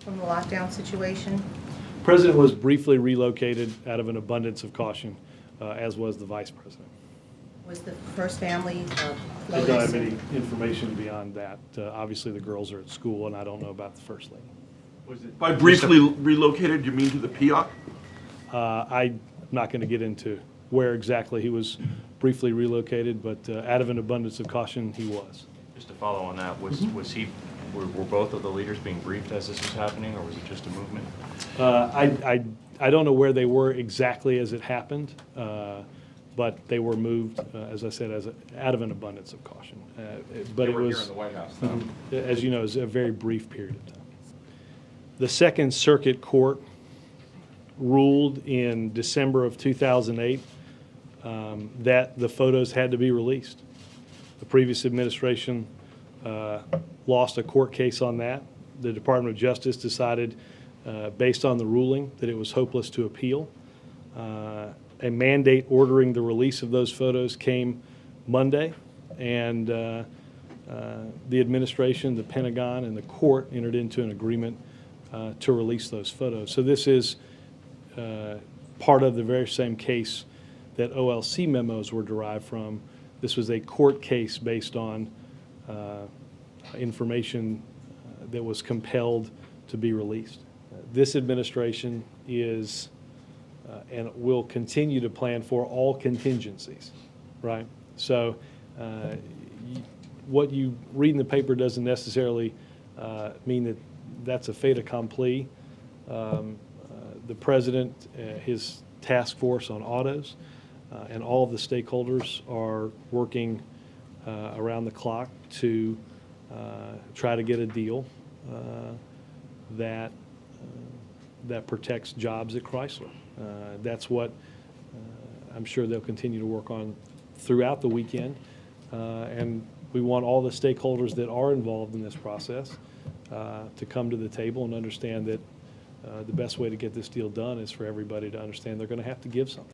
from the lockdown situation? President was briefly relocated out of an abundance of caution, as was the Vice President. Was the first family I don't have floated? any information beyond that. Obviously, the girls are at school, and I don't know about the First Lady. By briefly relocated, you mean to the PIOC? I'm not going to get into where exactly he was briefly relocated, but out of an abundance of caution, he was. Just to follow on that, were both of the leaders being briefed as this was happening, or was it just a movement? I don't know where they were exactly as it happened, but they were moved, as I said, out of an abundance of caution. But it was, here in the White House, though. as you know, it was a very brief period of time. The Second Circuit Court ruled in December of 2008 that the photos had to be released. The previous administration lost a court case on that. The Department of Justice decided, based on the ruling, that it was hopeless to appeal. A mandate ordering the release of those photos came Monday, and the administration, the Pentagon, and the court entered into an agreement to release those photos. So this is part of the very same case that OLC memos were derived from. This was a court case based on information that was compelled to be released. This administration is and will continue to plan for all contingencies, right? So what you read in the paper doesn't necessarily mean that that's a fait accompli. The president, his task force on autos, and all of the stakeholders are working around the clock to try to get a deal that protects jobs at Chrysler. That's what I'm sure they'll continue to work on throughout the weekend. And we want all the stakeholders that are involved in this process to come to the table and understand that the best way to get this deal done is for everybody to understand they're going to have to give something.